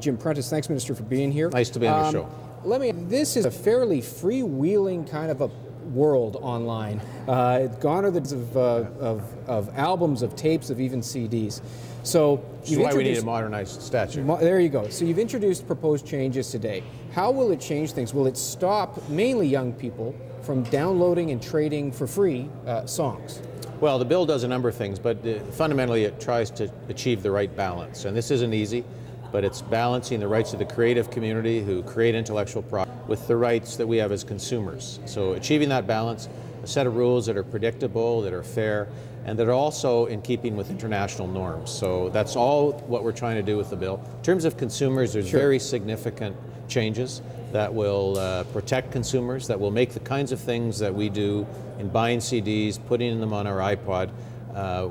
Jim Prentice, thanks, Minister, for being here. Nice to be on your show. This is a fairly freewheeling kind of a world online. Gone are the days of albums, of tapes, of even CDs. So that's why we need a modernized statute. There you go. So you've introduced proposed changes today. How will it change things? Will it stop mainly young people from downloading and trading for free songs? Well, the bill does a number of things, but fundamentally it tries to achieve the right balance. And this isn't easy, but it's balancing the rights of the creative community who create intellectual property with the rights that we have as consumers. So achieving that balance, a set of rules that are predictable, that are fair, and that are also in keeping with international norms. So that's all what we're trying to do with the bill. In terms of consumers, there's very significant changes that will protect consumers, that will make the kinds of things that we do in buying CDs, putting them on our iPod,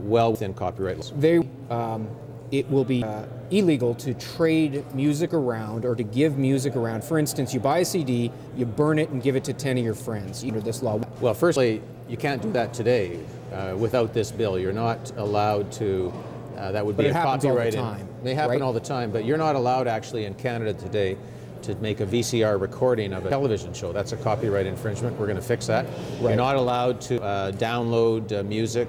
well within copyright laws. It will be illegal to trade music around or to give music around. For instance, you buy a CD, you burn it and give it to 10 of your friends under this law. Well, firstly, you can't do that today without this bill. You're not allowed to, that would be a copyright. It may happen all the time, but you're not allowed actually in Canada today to make a VCR recording of a television show. That's a copyright infringement. We're going to fix that. You're not allowed to download music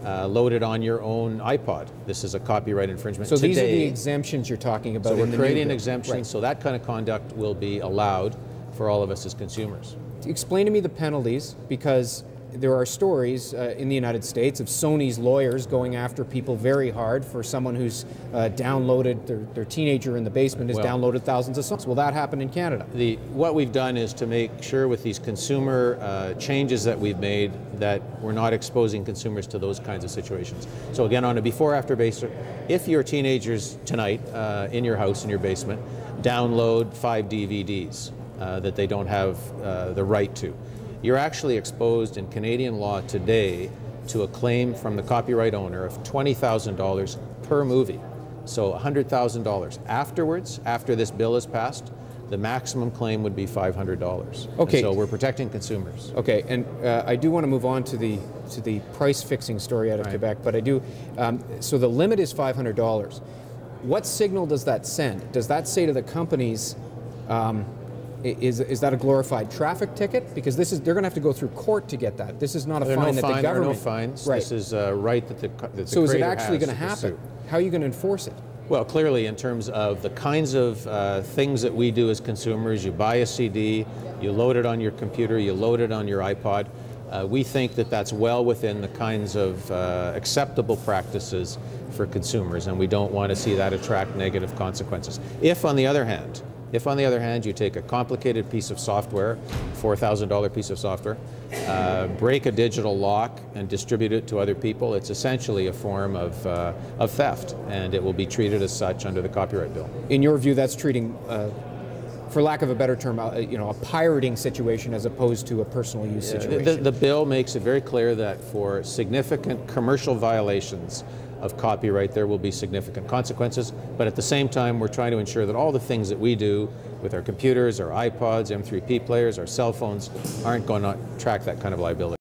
loaded on your own iPod. This is a copyright infringement. So these are the exemptions you're talking about. So we're creating exemptions, so that kind of conduct will be allowed for all of us as consumers. Explain to me the penalties, because there are stories in the United States of Sony's lawyers going after people very hard for someone who's downloaded, their teenager in the basement has downloaded thousands of songs. Will that happen in Canada? What we've done is to make sure with these consumer changes that we've made that we're not exposing consumers to those kinds of situations. So again, on a before-after basis, if your teenagers tonight in your house, in your basement, download 5 DVDs that they don't have the right to, you're actually exposed in Canadian law today to a claim from the copyright owner of $20,000 per movie. So $100,000. Afterwards, after this bill is passed, the maximum claim would be $500. Okay. And so we're protecting consumers. Okay, and I do want to move on to the price fixing story out of Quebec, but I do, so the limit is $500. What signal does that send? Does that say to the companies, is that a glorified traffic ticket? Because they're going to have to go through court to get that. This is not a fine that the government... There are no fines. Right. This is a right that the creator has. So is it actually going to happen? How are you going to enforce it? Well, clearly in terms of the kinds of things that we do as consumers, you buy a CD, you load it on your computer, you load it on your iPod, we think that that's well within the kinds of acceptable practices for consumers, and we don't want to see that attract negative consequences. If, on the other hand, you take a complicated piece of software, $4,000 piece of software, break a digital lock and distribute it to other people, it's essentially a form of theft, and it will be treated as such under the copyright bill. In your view, that's treating, for lack of a better term, a pirating situation as opposed to a personal use situation? The bill makes it very clear that for significant commercial violations of copyright, there will be significant consequences, but at the same time we're trying to ensure that all the things that we do with our computers, our iPods, M3P players, our cell phones aren't going to track that kind of liability.